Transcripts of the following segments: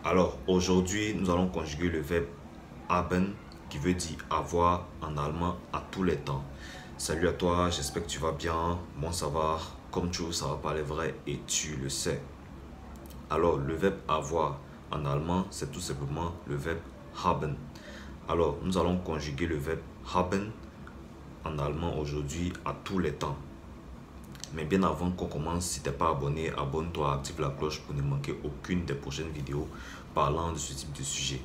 Alors, aujourd'hui, nous allons conjuguer le verbe haben qui veut dire avoir en allemand à tous les temps. Salut à toi, j'espère que tu vas bien. Bon, ça va. Comme tu ça va parler vrai et tu le sais. Alors, le verbe avoir en allemand, c'est tout simplement le verbe haben. Alors, nous allons conjuguer le verbe haben en allemand aujourd'hui à tous les temps. Mais bien avant qu'on commence, si tu n'es pas abonné, abonne-toi, active la cloche pour ne manquer aucune des prochaines vidéos parlant de ce type de sujet.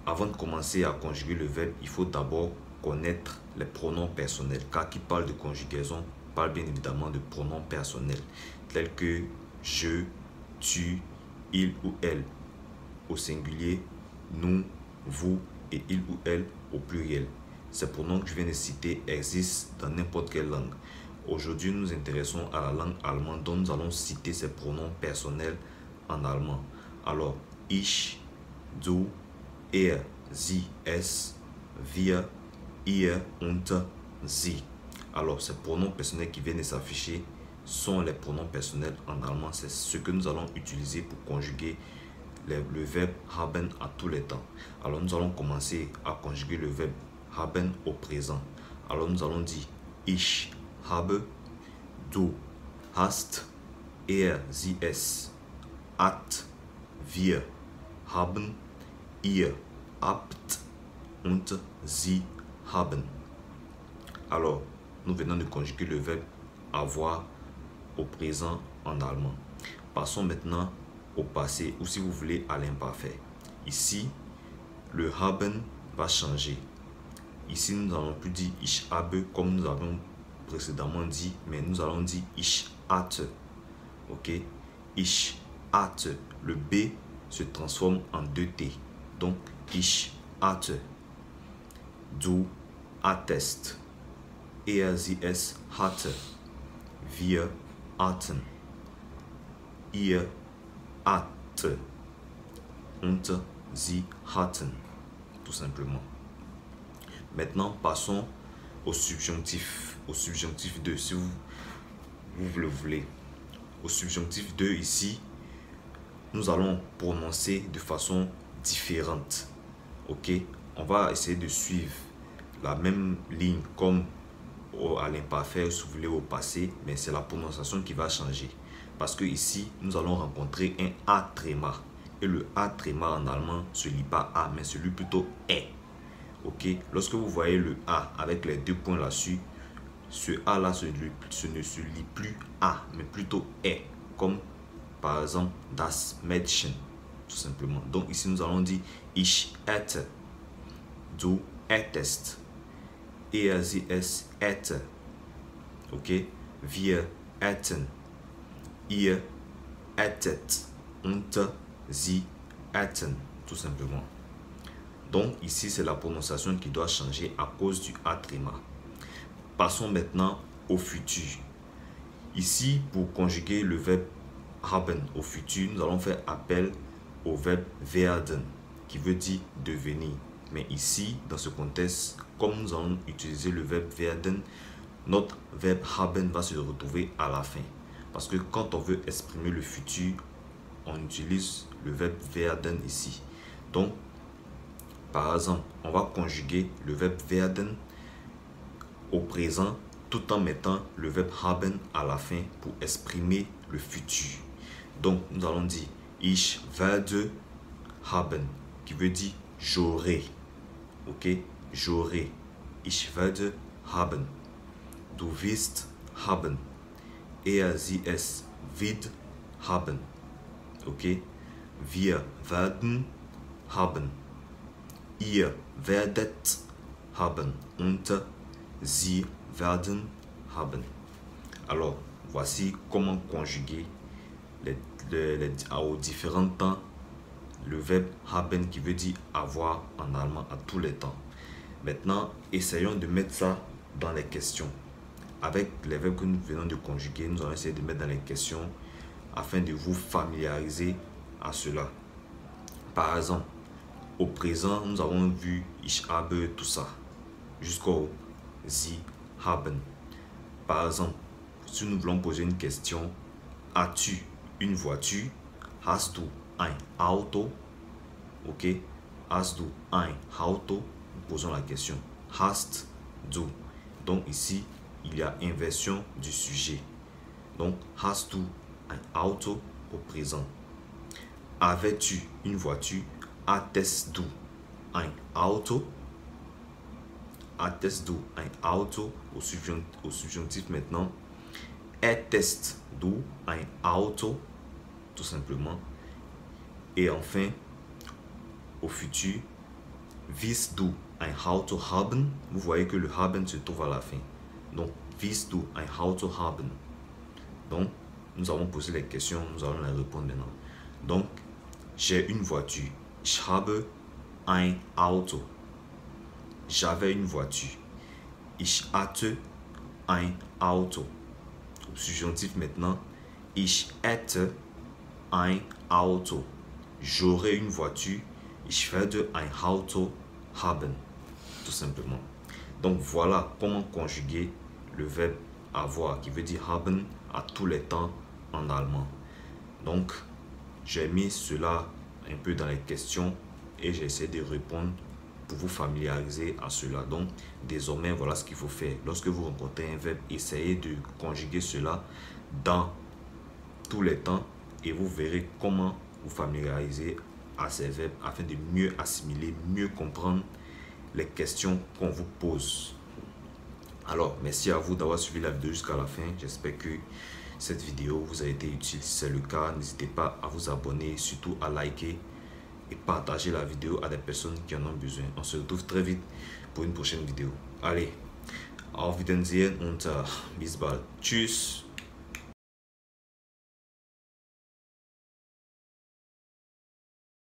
Avant de commencer à conjuguer le verbe, il faut d'abord connaître les pronoms personnels. Car qui parle de conjugaison parle bien évidemment de pronoms personnels tels que je, tu, il ou elle au singulier, nous, vous et il ou elle au pluriel. Ces pronoms que je viens de citer existent dans n'importe quelle langue. Aujourd'hui, nous nous intéressons à la langue allemande, dont nous allons citer ces pronoms personnels en allemand. Alors, ich, du, er, sie, es, wir, ihr und sie. Alors, ces pronoms personnels qui viennent de s'afficher sont les pronoms personnels en allemand. C'est ce que nous allons utiliser pour conjuguer le verbe haben à tous les temps. Alors, nous allons commencer à conjuguer le verbe haben au présent. Alors, nous allons dire ich habe, du hast, er, sie, es, hat, wir haben, ihr habt und sie haben. Alors, nous venons de conjuguer le verbe avoir au présent en allemand. Passons maintenant au passé ou si vous voulez à l'imparfait. Ici, le haben va changer. Ici, nous n'allons plus dire ich habe comme nous avons précédemment dit, mais nous allons dire ich hatte. Ok? Ich hatte. Le B se transforme en 2T. Donc, ich hatte. Du hattest. Er, sie, es hatte. Wir hatten. Ihr hatte. Und sie hatten. Tout simplement. Maintenant, passons au subjonctif. Au subjonctif 2, si vous le voulez. Au subjonctif 2, ici, nous allons prononcer de façon différente. Ok? On va essayer de suivre la même ligne comme à l'imparfait, si vous voulez, au passé, mais c'est la prononciation qui va changer. Parce que ici, nous allons rencontrer un A tréma. Et le A tréma en allemand ne se lit pas A, mais se lit plutôt E. Ok? Lorsque vous voyez le A avec les deux points là-dessus, ce A là ne se lit plus A, mais plutôt E. Comme par exemple das Mädchen, tout simplement. Donc ici, nous allons dire ich hätte, du hättest, er, sie, es hätte. Ok? Wir hätten, ihr hättet und sie hätten, tout simplement. Donc ici, c'est la prononciation qui doit changer à cause du A tréma. Passons maintenant au futur. Ici, pour conjuguer le verbe haben au futur, nous allons faire appel au verbe werden, qui veut dire devenir. Mais ici, dans ce contexte, comme nous allons utiliser le verbe werden, notre verbe haben va se retrouver à la fin. Parce que quand on veut exprimer le futur, on utilise le verbe werden ici. Donc, par exemple, on va conjuguer le verbe werden au présent tout en mettant le verbe haben à la fin pour exprimer le futur. Donc, nous allons dire ich werde haben, qui veut dire j'aurai. Ok? J'aurai. Ich werde haben. Du wirst haben. Er, sie, es wird haben. Ok? Wir werden haben. Ihr werdet haben. Und sie werden haben. Alors, voici comment conjuguer aux différents temps le verbe haben qui veut dire avoir en allemand à tous les temps. Maintenant, essayons de mettre ça dans les questions. Avec les verbes que nous venons de conjuguer, nous allons essayer de mettre dans les questions afin de vous familiariser à cela. Par exemple, au présent, nous avons vu ich habe, tout ça, jusqu'au sie haben. Par exemple, si nous voulons poser une question, as-tu une voiture? Hast du ein Auto? Ok, hast du ein Auto? Nous posons la question. Hast du. Donc ici, il y a inversion du sujet. Donc, hast du ein Auto au présent. Avais-tu une voiture? Hattest du ein Auto? Hattest du ein Auto au subjonctif maintenant. Hättest du ein Auto? Tout simplement. Et enfin, au futur, willst du ein Auto haben? Vous voyez que le haben se trouve à la fin. Donc, willst du ein Auto haben? Donc, nous avons posé les questions, nous allons les répondre maintenant. Donc, j'ai une voiture. Ich habe ein Auto. J'avais une voiture. Ich hatte ein Auto. Au subjonctif maintenant. Ich hätte ein Auto. J'aurai une voiture. Ich werde ein Auto haben. Tout simplement. Donc voilà comment conjuguer le verbe avoir qui veut dire haben à tous les temps en allemand. Donc j'ai mis cela un peu dans les questions et j'ai essayé de répondre pour vous familiariser à cela. Donc désormais voilà ce qu'il faut faire. Lorsque vous rencontrez un verbe, essayez de conjuguer cela dans tous les temps et vous verrez comment vous familiariser à ces verbes afin de mieux assimiler, mieux comprendre les questions qu'on vous pose. Alors, merci à vous d'avoir suivi la vidéo jusqu'à la fin. J'espère que cette vidéo vous a été utile. Si c'est le cas, n'hésitez pas à vous abonner, surtout à liker et partager la vidéo à des personnes qui en ont besoin. On se retrouve très vite pour une prochaine vidéo. Allez, auf Wiedersehen und bis bald. Tschüss.